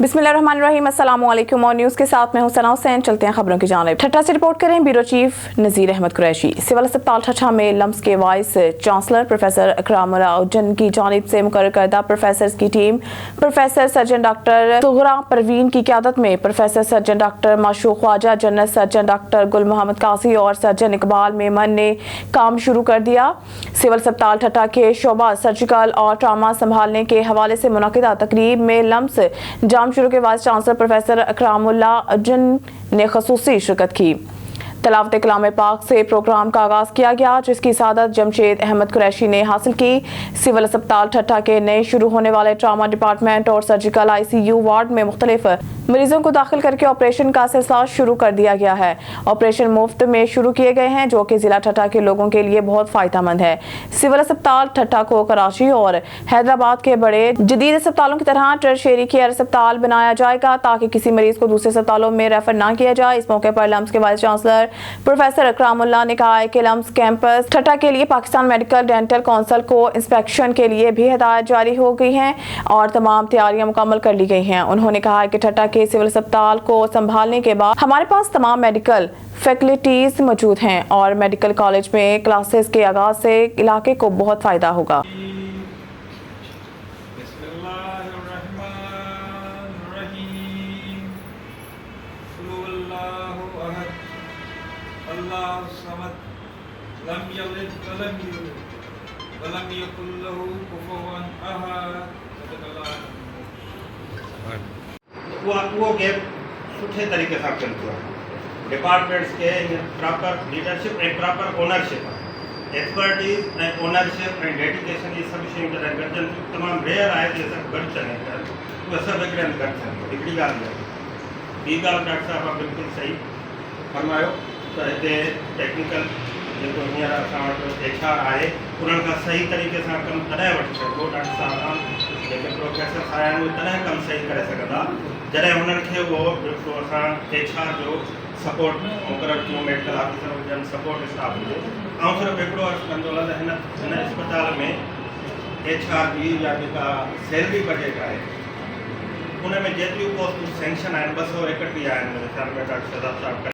बिस्मिल्लाहिर्रहमानिर्रहीम, अस्सलाम वालेकुम। और न्यूज़ के साथ मैं हूं सना हुसैन। चलते हैं खबरों की जानिब। ठट्टा से रिपोर्ट करें bureau chief Nazir Ahmed Qureshi. Civil अस्पताल ठट्टा में लम्स के वाइस चांसलर प्रोफेसर अकरामुद्दीन की जानिब से मुकर्रर करदा प्रोफेसर्स की team professor surgeon doctor Sughra Parveen की क़यादत में professor surgeon doctor Mashooq Khwaja, general surgeon doctor Gul Mohammad कासी और सर्जन इकबाल मेमन ने काम शुरू कर दिया। सिविल अस्पताल ठट्टा के शोबा सर्जिकल और ट्रामा संभालने के हवाले से मुनक़िदा तकरीब में लम्स जाम शुरू के वाइस चांसलर प्रोफेसर अकरामुद्दीन ने ख़ुसूसी शिरकत की। तलावत कलाम पाक से प्रोग्राम का आगाज़ किया गया, जिसकी सादत जमशेद अहमद कुरैशी ने हासिल की। सिविल अस्पताल ठट्टा के नए शुरू होने वाले ट्रामा डिपार्टमेंट और सर्जिकल ICU वार्ड में मुख्तलिफ मरीजों को दाखिल करके ऑपरेशन का सिलसिला शुरू कर दिया गया है। ऑपरेशन मुफ्त में शुरू किए गए हैं, जो कि जिला ठट्टा के लोगों के लिए बहुत फ़ायदेमंद है। सिविल अस्पताल ठट्टा को कराची और हैदराबाद के बड़े जदीद अस्पतालों की तरह टर्शियरी केयर अस्पताल बनाया जाएगा, ताकि किसी मरीज को दूसरे अस्पतालों में रेफर ना किया जाए। इस मौके पर लम्स के वाइस चांसलर प्रोफेसर अकरामुद्दीन ने कहा है कि लम्स कैंपस ठट्टा के लिए पाकिस्तान मेडिकल डेंटल काउंसिल को इंस्पेक्शन के लिए भी हिदायत जारी हो गई हैं और तमाम तैयारियां मुकम्मल कर ली गई हैं। उन्होंने कहा है कि ठट्टा के सिविल अस्पताल को संभालने के बाद हमारे पास तमाम मेडिकल फैसिलिटीज मौजूद हैं और मेडिकल कॉलेज में क्लासेस के आगाज से इलाके को बहुत फायदा होगा। वो गैप सुठे तरीक़े सां कनि थियो आहे। डिपार्टमेंट्स खे प्रॉपर लीडरशिप ऐं प्रॉपर ओनरशिप आहे। एक्सपर्टीज़ ऐं ओनरशिप ऐं डेडिकेशन इहे सभु शयूं जॾहिं गॾिजनि थियूं, तमामु रेयर आहे कि सभु गॾु थियनि पिया, उहे सभु हिकिड़े हंधि गॾु थियनि। हिकिड़ी ॻाल्हि आहे। ॿी ॻाल्हि डॉक्टर साहिबु बिल्कुलु सही फरमायो त हिते टेक्निकल जेको हींअर असां वटि HR आहे, उन्हनि खां सही तरीक़े सां कमु तॾहिं वठी सघिबो। डॉक्टर साहिब जेके प्रोफेसर आया आहिनि उहे तॾहिं कमु सही करे सघंदा जॾहिं हुननि खे उहो ॾिसो असां HR जो सपोर्ट मुक़ररु कयूं, मेडिकल ऑफिसर हुजनि, सपोर्ट स्टाफ हुजे। ऐं सिर्फ़ु हिकिड़ो अर्ज़ु कंदो आहे त हिन अस्पताल में HR जी या जेका सैलरी बजट आहे, उन में जेतिरियूं पोस्टूं सेंक्शन आहिनि 231 आहिनि मुंहिंजे ख़्याल में। डॉक्टर शहजाद साहब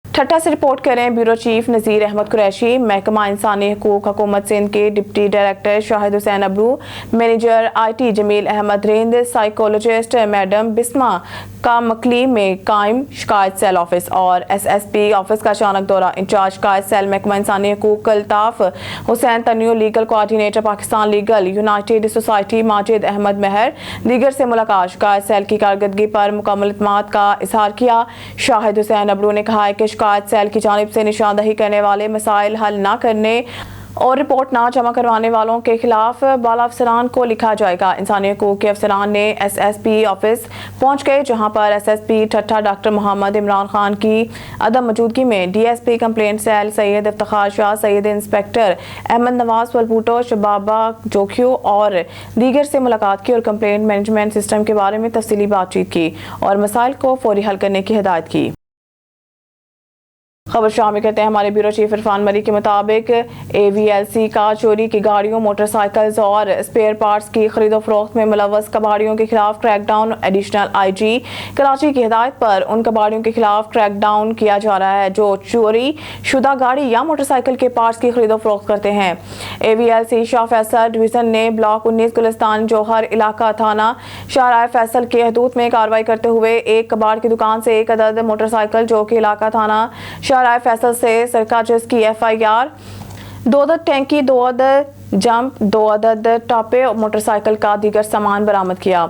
ठट्टा से रिपोर्ट करें ब्यूरो चीफ नज़ीर अहमद कुरैशी। महकमा इंसानी हकूक़ हुकूमत सिंध के deputy director Shahid Hussain Abro, manager IT Jamil Ahmed Rind, psychologist madam Bisma का मकली में कायम शिकायत सेल ऑफिस और SSP ऑफिस का अचानक दौरा। इंचार्ज शिकायत सेल महकमा इंसानी हकूक़ Altaf Hussain Tunio, legal coordinator Pakistan legal united society Majid Ahmed Mahar दीगर से मुलाकात। शिकायत सेल की कारकर्दगी पर मुकम्मल इत्मीनान का इजहार किया। शाहिद हुसैन अबरू ने कहा है कि शिकायत सेल की जानिब से निशानदही करने वाले मसाइल हल न करने और रिपोर्ट ना जमा करवाने वालों के खिलाफ बाला अफसरान को लिखा जाएगा। इंसानी हकूक़ के अफसरान ने SSP ऑफिस पहुंच गए, जहां पर SSP ठट्टा डॉक्टर मोहम्मद इमरान खान की अदम मौजूदगी में DSP complaint cell Syed Iftikhar Shah, Syed inspector Ahmed Nawaz Walpoto, शबाबा जोखियो और दीगर से मुलाकात की और कंप्लेंट मैनेजमेंट सिस्टम के बारे में तफसीली बातचीत की और मसाइल को फौरी हल करने की हिदायत की। खबर शामिल करते हैं हमारे ब्यूरो चीफ इरफान मरी के मुताबिक AVLC का चोरी की गाड़ियों, मोटरसाइकिल्स और स्पेयर पार्ट्स की खरीदो फरोख्त में मुलव्वस कबाड़ियों के खिलाफ क्रैकडाउन। एडिशनल IG कराची की हिदायत पर उन कबाड़ियों के खिलाफ क्रैकडाउन किया जा रहा है जो चोरी शुदा गाड़ी या मोटरसाइकिल के पार्ट्स की खरीदो फरोख्त करते हैं। AVLC शाह फैसल डिवीजन ने ब्लॉक 19 गुलिस्तान जौहर इलाका थाना शाहराह फैसल के हदूद में कार्रवाई करते हुए एक कबाड़ की दुकान से एक अदद मोटरसाइकिल, जो कि इलाका थाना शाहराह फैसल से सरकाजस की FIR, 2 अदद टैंकी, 2 अदद जंप, 2 अदद टापे और मोटरसाइकिल का दीगर सामान बरामद किया।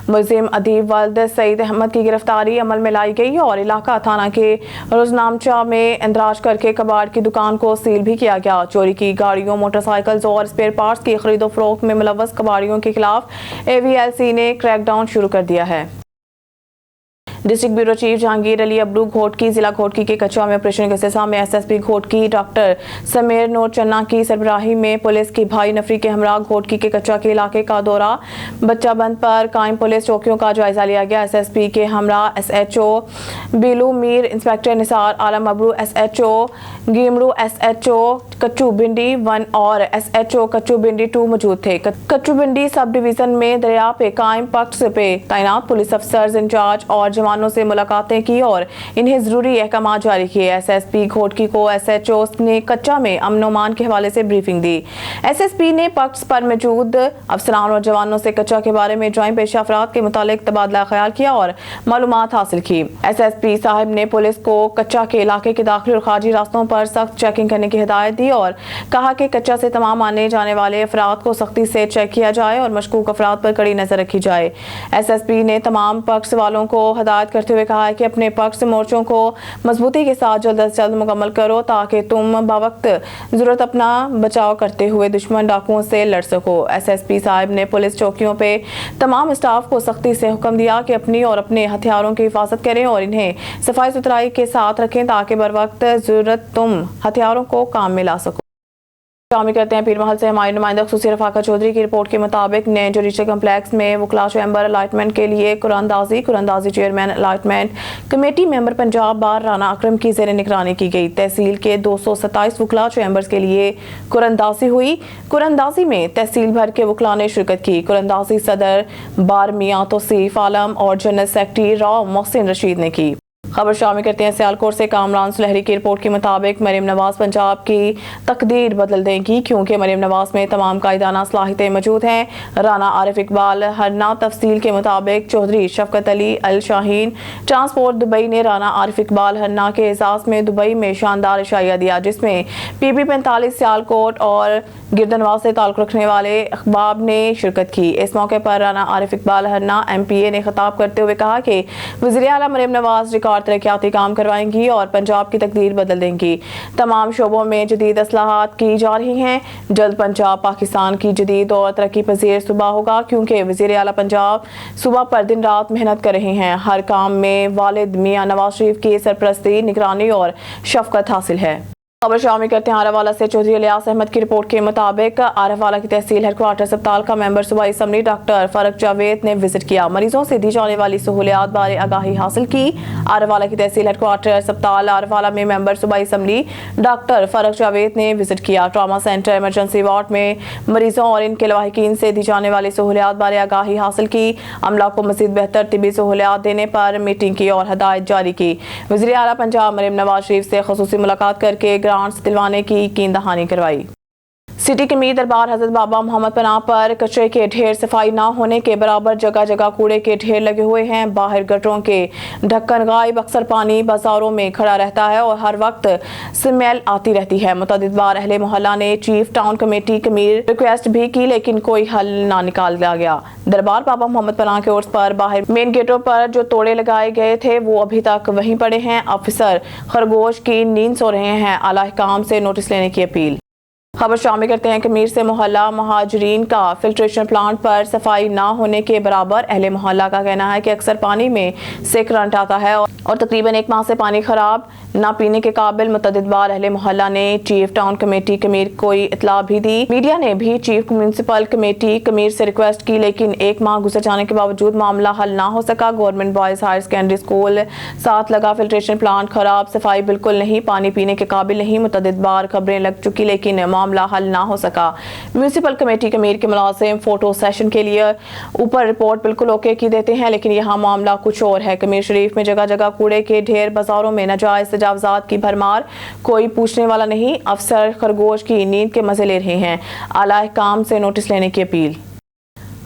मुलजिम अदीब वल्द सईद अहमद की गिरफ्तारी अमल में लाई गई और इलाका थाना के रोजनामचा में इंदराज करके कबाड़ की दुकान को सील भी किया गया। चोरी की गाड़ियों, मोटरसाइकिल्स और स्पेयर पार्ट्स की खरीदो फरोख्त में मुलव्वस कबाड़ियों के खिलाफ AVLC ने क्रैकडाउन शुरू कर दिया है। District bureau chief Jahangir Ali Abro Ghotki, जिला घोटकी के कचवा में ऑपरेशन के सिलसिले में SSP घोटकी डॉक्टर समीर नूर चन्ना की सरबराही में पुलिस की भारी नफरी के हमरा घोटकी के कचवा के इलाके का दौरा। बच्चा बंद पर कायम पुलिस चौकियों का जायजा लिया गया। SSP के हमरा SHO बीलू मीर, इंस्पेक्टर निसार आलम अबरू, SHO गिमरू, SHO कच्चू भिंडी 1 और SHO कच्चू भिंडी 2 मौजूद थे। कच्चू भिंडी सब डिवीजन में दरिया पे कायम पक्ष पे तैनात पुलिस अफसर इंचार्ज और जवानों से मुलाकातें की और इन्हें जरूरी अहकाम जारी किए। SSP घोटकी को SHO ने कच्चा में अमन-ओ-मान के हवाले से ब्रीफिंग दी। SSP ने पक्ष पर मौजूद अफसरान और जवानों से कच्चा के बारे में ज्वाइंट पेशा अफराद के मुतालिक तबादला ख्याल किया और मालूमात हासिल की। SSP साहब ने पुलिस को कच्चा के इलाके के दाखिली और खारजी रास्तों पर सख्त चेकिंग करने की हिदायत दी और कहा कि कच्चा से तमाम आने जाने वाले अफराद को सख्ती से चेक किया जाए और मशकूक अफराद पर कड़ी नजर रखी जाए। SSP ने तमाम पक्ष वालों को हिदायत करते हुए कहा है कि अपने पक्ष मोर्चों को मजबूती के साथ जल्द से जल्द मुकम्मल करो ताकि तुम बवक्त जरूरत अपना बचाव करते हुए दुश्मन डाकुओं से लड़ सको। SSP साहब ने पुलिस चौकियों पे तमाम स्टाफ को सख्ती से हुक्म दिया कि अपनी और अपने हथियारों की हिफाजत करें और इन्हें सफाई सुथराई के साथ रखें ताकि बर वक्त जरूरत तुम हथियारों को काम में ला सको। शामिल करते हैं पीर महल से हमारे नुमाइंदा खुसूसी रफाका चौधरी की रिपोर्ट के मुताबिक नए जुडिशल कम्प्लेक्स में वकला चैम्बर अलाइटमेंट के लिए कुरानदाजी चेयरमैन अलाइटमेंट कमेटी मेंबर पंजाब बार राना अकरम की जेर निगरानी की गई। तहसील के 227 वकला चैम्बर्स के लिए कुरानदाजी हुई। कुरानदाजी में तहसील भर के वकला ने शिरकत की। कुरानदाजी सदर बार मियां तौसीफ आलम और जनरल सेक्रेटरी राव मोहसिन रशीद ने की। खबर शामिल करते हैं सियालकोट से कामरान सुलहरी की रिपोर्ट के मुताबिक मरीम नवाज पंजाब की तकदीर बदल देंगी क्योंकि मरीम नवाज में तमाम कायदाना सलाहियतें मौजूद हैं। राना आरिफ इकबाल हरना तफसील के मुताबिक चौधरी शफकत अली अल शाहीन ट्रांसपोर्ट दुबई ने राना आरिफ इकबाल हरना के एजाज में दुबई में शानदार इशाया दिया जिसमें PB 45 सियालकोट और गिरदनवाल से ताल्लुक रखने वाले अखबाब ने शिरकत की। इस मौके पर राना आरिफ इकबाल हरना MPA ने खिताब करते हुए कहा कि वज़ीर आला मरीम नवाज रिकॉर्ड तरक्याती काम करवाएंगी और पंजाब की तकदीर बदल देंगी। तमाम शोबों में जदीद असलाहात की जा रही हैं। जल्द पंजाब पाकिस्तान की जदीद और तरक्की पजीर सूबा होगा क्योंकि वज़ीर आला पंजाब सूबा पर दिन रात मेहनत कर रहे हैं। हर काम में वालिद मियां नवाज शरीफ की सरपरस्ती निगरानी और शफकत हासिल है। खबर शामिल करते हैं आरावाला से चौधरी इलियास अहमद की रिपोर्ट के मुताबिक आरावाला की तहसील हेडक्वार्टर अस्पताल का मेंबर सूबाई असम्बली डॉक्टर फरक जावेद ने विजिट किया। मरीजों से दी जाने वाली सहूलियात बारे आगाही हासिल की। आरावाला की तहसील हेडक्वार्टर अस्पताल आरावाला में मेंबर सूबाई असम्बली डॉक्टर फरक जावेद ने विजिट किया। ट्रामा सेंटर इमरजेंसी वार्ड में मरीजों और इनके लवाहिकीन से दी जाने वाली सहूलियात बारे आगाही हासिल की। अमला को मज़ीद बेहतर तिबी सहूलियात देने पर मीटिंग की और हदायत जारी की। वज़ीर आला पंजाब मरीम नवाज शरीफ से खुसूसी मुलाकात करके ग्रांट्स दिलवाने की यकीन दहानी करवाई। सिटी के मीर दरबार हजरत बाबा मोहम्मद पनाह पर कचरे के ढेर सफाई ना होने के बराबर जगह जगह कूड़े के ढेर लगे हुए हैं। बाहर गटरों के ढक्कन गायब, अक्सर पानी बाजारों में खड़ा रहता है और हर वक्त स्मेल आती रहती है। मुतअद्दिद बार अहले मोहल्ला ने चीफ टाउन कमेटी कमीर रिक्वेस्ट भी की लेकिन कोई हल ना निकाला गया। दरबार बाबा मोहम्मद पनाह के उर्स पर बाहर मेन गेटों पर जो तोड़े लगाए गए थे वो अभी तक वहीं पड़े हैं। ऑफिसर खरगोश की नींद सो रहे हैं। आला हुकाम से नोटिस लेने की अपील। खबर शामिल करते हैं कमीर से मोहल्ला महाजरीन का फिल्ट्रेशन प्लांट पर सफाई ना होने के बराबर। अहले मोहल्ला का कहना है कि अक्सर पानी में से करंट आता है और तकरीबन 1 माह से पानी खराब ना पीने के काबिल। मुतअद्दिद बार अहले मोहल्ला ने चीफ टाउन कमेटी कमीर कोई इतला भी दी। मीडिया ने भी चीफ म्यूनसिपल कमेटी कमीर से रिक्वेस्ट की लेकिन 1 माह गुजर जाने के बावजूद मामला हल ना हो सका। Government boys higher secondary school साथ लगा फिल्ट्रेशन प्लांट खराब, सफाई बिल्कुल नहीं, पानी पीने के काबिल नहीं। मुतअद्दिद बार खबरें लग चुकी लेकिन मामला हल ना हो सका। म्यूनसिपल कमेटी कमीर के मुलाजिम फोटो सेशन के लिए ऊपर रिपोर्ट बिल्कुल ओके की देते हैं लेकिन यहाँ मामला कुछ और है। कमीर शरीफ में जगह जगह कूड़े के ढेर, बाजारों में नाजायज तजावजात की भरमार, कोई पूछने वाला नहीं। अफसर खरगोश की नींद के मजे ले रहे हैं। आला हुकाम से नोटिस लेने की अपील।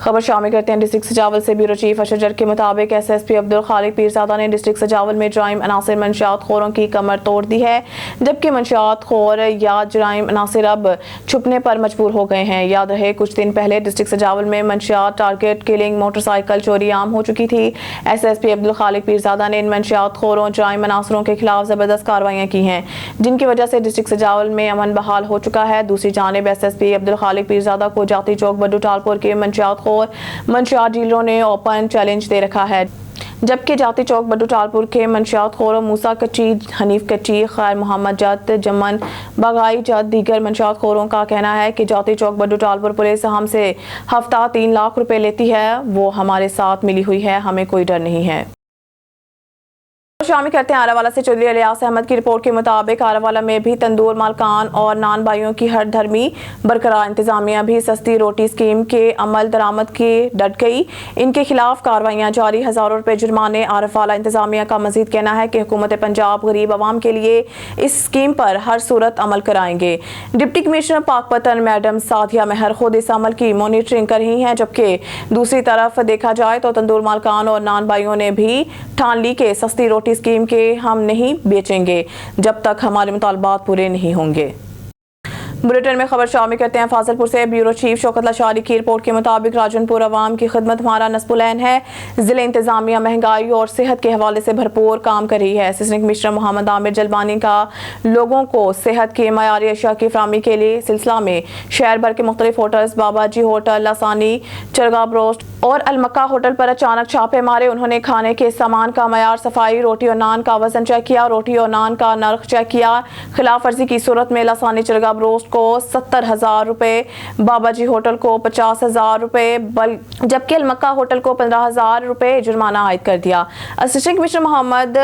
खबर शामिल करते हैं डिस्ट्रिक्ट सजावल से। ब्यूरो चीफ अशजर के मुताबिक SSP अब्दुल खालिक पीरजादा ने डिस्ट्रिक्ट सजावल में जराइम अनासिर मंशियात खोरों की कमर तोड़ दी है जबकि मंशियात खोर या जराइम अनासिर अब छुपने पर मजबूर हो गए हैं। याद रहे कुछ दिन पहले डिस्ट्रिक्ट सजावल में मंशियात टारगेट किलिंग मोटरसाइकिल चोरी आम हो चुकी थी। SSP अब्दुल खालिक पीरजादा ने इन मंशियात खोरों जराइम अनासरों के खिलाफ जबरदस्त कार्रवाइयाँ की हैं जिनकी वजह से डिस्ट्रिक्ट सजावल में अमन बहाल हो चुका है। दूसरी जानिब SSP अब्दुल खालिक पीरजादा को जाती चौक बड्डू टालपुर के मंशियात मंशियात डीलरों ने ओपन चैलेंज दे रखा है जबकि जाती चौक बड्डू टालपुर के मंशियात खोरों मूसा कच्ची, हनीफ कच्ची, खैर मोहम्मद जत, जमन बगाई जत दीगर मंशियात खोरों का कहना है कि जाती चौक बड्डू टालपुर पुलिस हमसे हफ्ता 3 लाख रुपए लेती है। वो हमारे साथ मिली हुई है, हमें कोई डर नहीं है। शामिल करते हैं आरावाला से। चौधरी इलियास अहमद की रिपोर्ट के मुताबिक आरावाला में भी तंदूर मालकान और नान भाइयों की हर धर्मी बरकरार। इंतजामिया भी सस्ती रोटी स्कीम के अमल दरामद की डट गई। इनके खिलाफ कार्रवाइयां जारी, हजारों रुपए जुर्माने। आरावाला इंतजामिया का मजीद कहना है कि हुकूमत पंजाब गरीब आवाम के लिए इस स्कीम पर हर सूरत अमल कराएंगे। Deputy commissioner Pakpattan madam Sadia Mahar खुद इस अमल की मॉनिटरिंग कर रही हैं, जबकि दूसरी तरफ देखा जाए तो तंदूर मालकान और नान भाइयों ने भी ठान ली कि सस्ती रोटी स्कीम के हम नहीं बेचेंगे जब तक हमारे मुतालबात पूरे नहीं होंगे। बुलेटिन में खबर शामिल करते हैं फाजिलपुर से। ब्यूरो चीफ शौकत लाशारी की रिपोर्ट के मुताबिक राजनपुर अवाम की खिदमत हमारा नस्बुलैन है। जिले इंतजामिया महंगाई और सेहत के हवाले से भरपूर काम कर रही है। असिस्टेंट कमिश्नर मोहम्मद आमिर जलबानी का लोगों को सेहत की मयारी अशिया की फराहमी के लिए सिलसिला में शहर भर के मुख्तलिफ होटल्स, बाबाजी होटल, लासानी, चरगा ब्रोस्ट और अलमक्का होटल पर अचानक छापे मारे। उन्होंने खाने के सामान का मयार, सफाई, रोटी और नान का वजन चेक किया, रोटी और नान का नर्ख चेक किया। खिलाफ वर्जी की सूरत में लासानी चरगा ब्रोस्ट को 70,000 रुपए, बाबाजी होटल को 50,000 रुपए, जबकि अलमक्का होटल को 15,000 रुपए जुर्माना आयद कर दिया। असिस्टेंट कमिश्नर मोहम्मद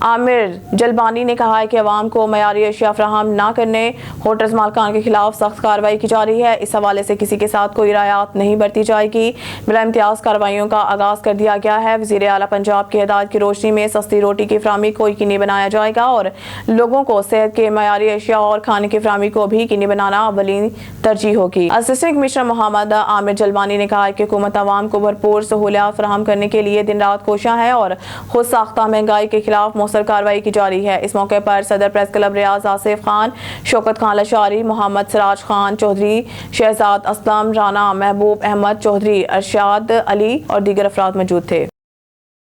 आमिर जलबानी ने कहा है कि अवाम को मयारी अशिया फराहम ना करने होटल्स मालकान के खिलाफ सख्त कार्रवाई की जा रही है। इस हवाले से किसी के साथ कोई रियायत नहीं बरती जाएगी। बिला इम्तियाज कार्रवाइयों का आगाज कर दिया गया है। वज़ीर आला पंजाब की हिदायत की रोशनी में सस्ती रोटी की फराहमी को यकीनी बनाया जाएगा और लोगों को सेहत के मयारी अशिया और खाने की फराहमी को भी यकीनी बनाना अवलीन तरजीह होगी। असिस्टेंट कमिश्नर मोहम्मद आमिर जलबानी ने कहा कि हुकूमत अवाम को भरपूर सहूलियात फराहम करने के लिए दिन रात कोशिश है और खुद साख्ता महंगाई के खिलाफ मौसर कार्रवाई की जा रही है। इस मौके पर सदर प्रेस क्लब रियाज आसिफ खान, शौकत खान लाशारी, मोहम्मद सिराज खान चौधरी, शहजाद असलम राना, महबूब अहमद चौधरी, अरशाद अली और दीगर अफराद मौजूद थे।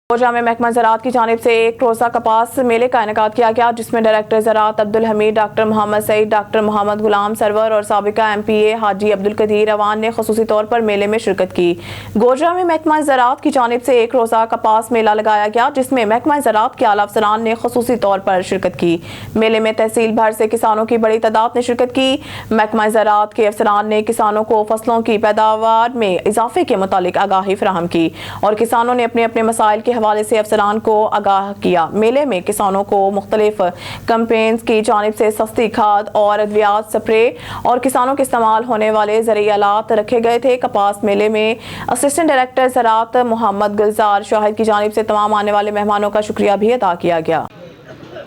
गोजा में महकमा ज़राअत की जानिब से एक रोज़ा कपास मेले का इनेकाद किया गया, जिसमें डायरेक्टर ज़राअत अब्दुल हमीद, डॉक्टर मोहम्मद सईद, डॉक्टर मोहम्मद गुलाम सरवर और साबिका MPA हाजी अब्दुल कदीर अवान ने खुसूसी तौर पर मेले में शिरकत की। गोजा में महकमा ज़राअत की जानिब से एक रोज़ा कपास मेला लगाया गया, जिसमें महकमा ज़राअत के आला अफसरान ने खुसूसी तौर पर शिरकत की। मेले में तहसील भर से किसानों की बड़ी तादाद ने शिरकत की। महकमा ज़राअत के अफसरान ने किसानों को फसलों की पैदावार में इजाफे के मुतालिक आगाही फराहम की और किसानों ने अपने अपने मसाइल के हवाले से अफसरान को आगाह किया। मेले में किसानों को मुख्तलिफ कैंपेन्स की जानिब से सस्ती खाद और अद्वियात स्प्रे और किसानों के इस्तेमाल होने वाले ज़रूरी आलात रखे गए थे। कपास मेले में असिस्टेंट डायरेक्टर ज़राअत मोहम्मद गुलजार शाहिद की जानिब से तमाम आने वाले मेहमानों का शुक्रिया भी अदा किया गया।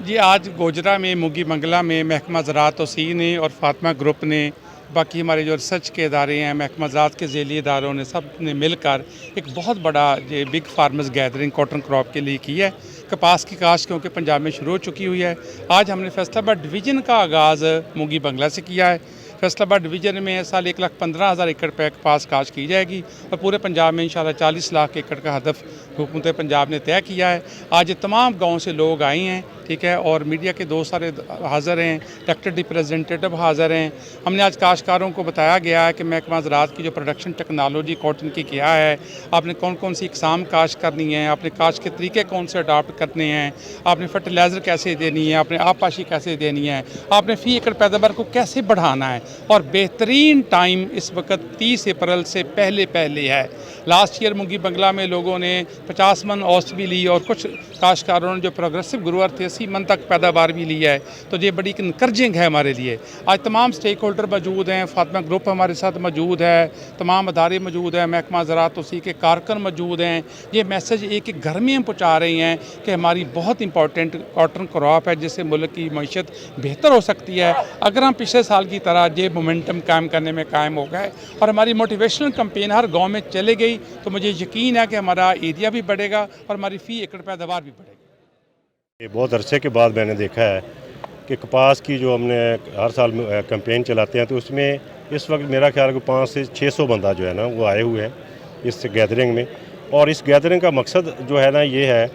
जी, आज गोजरा में मुगी बंगला में महकमा ज़राअत तोसी ने और फातिमा ग्रुप ने, बाकी हमारे जो रिसर्च के इदारे हैं, महकमा ज़राअत के ज़ेली इदारों ने, सब ने मिलकर एक बहुत बड़ा ये big farmers gathering cotton crop के लिए की है। कपास की काश्त क्योंकि पंजाब में शुरू हो चुकी हुई है। आज हमने फैसलाबाद डिवीज़न का आगाज़ मुगी बंगला से किया है। फैसलाबाद डिवीज़न में साल 1,15,000 एकड़ पर कपास काश्त की जाएगी और पूरे पंजाब में इंशाल्लाह 40 लाख एकड़ का हदफ हुकूमत पंजाब ने तय किया है। आज ये तमाम गाँव से लोग आए हैं, ठीक है, और मीडिया के दो सारे हाज़िर हैं, इलेक्टेड रिप्रेजेंटेटिव हाज़िर हैं। हमने आज काश्तकारों को बताया गया है कि महकमा ज़राअत की जो प्रोडक्शन टेक्नोलॉजी कॉटन की क्या है, आपने कौन कौन सी इकसाम काश्त करनी है, आपने काश्त के तरीके कौन से अडॉप्ट करने हैं, आपने फर्टिलाइज़र कैसे देनी है, आपने आबपाशी कैसे देनी है, आपने फ़ी एकड़ पैदावार को कैसे बढ़ाना है। और बेहतरीन टाइम इस वक्त 30 अप्रैल से पहले है। लास्ट ईयर मुगी बंगला में लोगों ने 50 मन औसत भी ली और कुछ काश्तकारों ने जो प्रोग्रेसिव ग्रोअर थे 80 मन तक पैदावार भी ली है। तो ये बड़ी इनकरेजिंग है हमारे लिए। आज तमाम स्टेक होल्डर मौजूद हैं, फातिमा ग्रुप हमारे साथ मौजूद है, तमाम अदारे मौजूद हैं, महकमा ज़राअत उसी के कारकुन मौजूद हैं। ये मैसेज एक एक घर में हम पहुँचा रहे हैं कि हमारी बहुत इंपॉर्टेंट कॉटन क्रॉप है, जिससे मुल्क की मईशत बेहतर हो सकती है। अगर हम पिछले साल की तरह ये मोमेंटम कायम करने में कायम हो गए और हमारी मोटिवेशनल कैंपेन हर गाँव में चले गई, तो मुझे यकीन है कि हमारा एरिया भी बढ़ेगा और हमारी फ़ी एकड़ पैदावार भी बढ़ेगी। ये बहुत अरसे के बाद मैंने देखा है कि कपास की जो हमने हर साल कैंपेन चलाते हैं, तो उसमें इस वक्त मेरा ख्याल है कि 500 से 600 बंदा जो है ना वो आए हुए हैं इस गैदरिंग में। और इस गैदरिंग का मकसद जो है ना ये है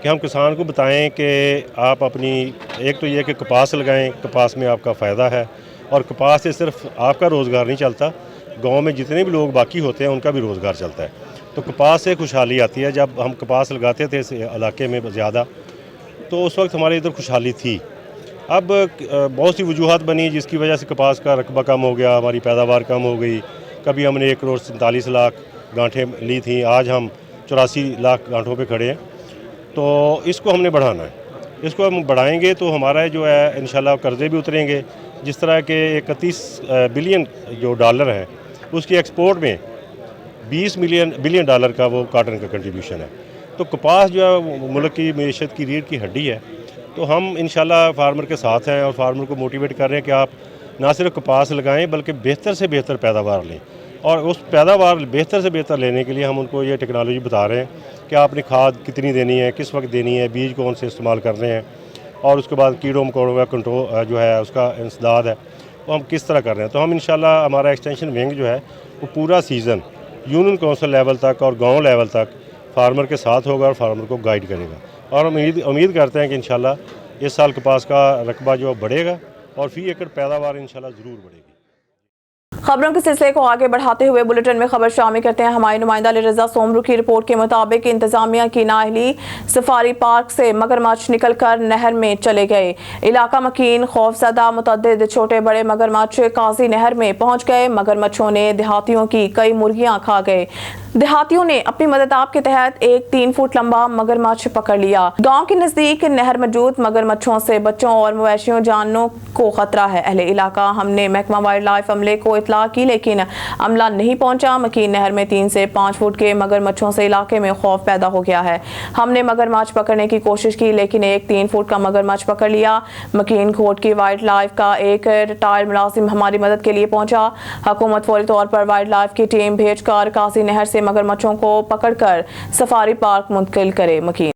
कि हम किसान को बताएं कि आप अपनी, एक तो ये कि कपास लगाएं, कपास में आपका फ़ायदा है और कपास से सिर्फ आपका रोज़गार नहीं चलता, गांव में जितने भी लोग बाकी होते हैं उनका भी रोज़गार चलता है। तो कपास से खुशहाली आती है। जब हम कपास लगाते थे इस इलाके में ज़्यादा, तो उस वक्त हमारे इधर खुशहाली थी। अब बहुत सी वजूहत बनी जिसकी वजह से कपास का रकबा कम हो गया, हमारी पैदावार कम हो गई। कभी हमने 1 करोड़ 47 लाख गांठें ली थी, आज हम 84 लाख गांठों पे खड़े हैं। तो इसको हमने बढ़ाना है। اس کو ہم بڑھائیں گے تو ہمارا جو ہے انشاءاللہ قرضے بھی اتریں گے. جس طرح کے 31 بلین جو ڈالر ہے اس کی ایکسپورٹ میں 20 بلین ڈالر کا وہ کاٹن کا کنٹریبیوشن ہے. تو کپاس جو ہے ملک کی معیشت کی ریڑھ کی ہڈی ہے. تو ہم انشاءاللہ فارمر کے ساتھ ہیں اور فارمر کو موٹیویٹ کر رہے ہیں کہ آپ نہ صرف کپاس لگائیں بلکہ بہتر سے بہتر پیداوار لیں. اور اس پیداوار بہتر سے بہتر لینے کے لیے ہم ان کو یہ ٹیکنالوجی بتا رہے ہیں کہ آپ نے کھاد کتنی دینی ہے, کس وقت دینی ہے, بیج کون سے استعمال کر رہے ہیں, اور اس کے بعد کیڑوں مکوڑوں کا کنٹرول جو ہے اس کا انسداد ہے وہ ہم کس طرح کر رہے ہیں. تو ہم انشاءاللہ ہمارا ایکسٹینشن ونگ جو ہے وہ پورا سیزن یونین کونسل لیول تک اور گاؤں لیول تک فارمر کے ساتھ ہوگا اور فارمر کو گائیڈ کرے گا. اور ہم امید کرتے ہیں کہ انشاءاللہ اس سال کپاس کا رقبہ جو بڑھے گا اور فی ایکڑ پیداوار انشاءاللہ ضرور بڑھے گی. خبروں کے سلسلے کو آگے بڑھاتے ہوئے بلیٹن میں خبر شامل کرتے ہیں. ہمارے نمائندہ علی رضا سومرو کی رپورٹ کے مطابق انتظامیہ کی نااہلی سفاری پارک سے مگرمچھ نکل کر نہر میں چلے گئے. علاقہ مکین خوفزدہ متعدد چھوٹے بڑے مگرمچھ قاضی نہر میں پہنچ گئے. مگرمچھوں نے دیہاتیوں کی کئی مرغیاں کھا گئے. دیہاتیوں نے اپنی مددآب کے تحت ایک 3 فٹ لمبا مگرمچھ پکڑ لیا. گاؤں کے نزدیک نہر موجود مگرمچھوں سے بچوں اور مویشیوں جانوں کو خطرہ ہے. اہل علاقہ ہم نے محکمہ وائلڈ لائف عملے کو اطلاع کی لیکن عملہ نہیں پہنچا. مکین نہر میں 3 سے 5 فٹ کے مگرمچھوں سے علاقے میں خوف پیدا ہو گیا ہے. ہم نے مگرمچھ پکڑنے کی کوشش کی لیکن ایک 3 فٹ کا مگرمچھ پکڑ لیا. مکین کوٹ کی وائلڈ لائف کا ایک ریٹائرڈ ملازم ہماری مدد کے لیے پہنچا. حکومت فوری طور پر وائلڈ لائف کی ٹیم بھیج کر قاضی نہر سے مگرمچھوں کو پکڑ کر سفاری پارک منتقل کرے. مکین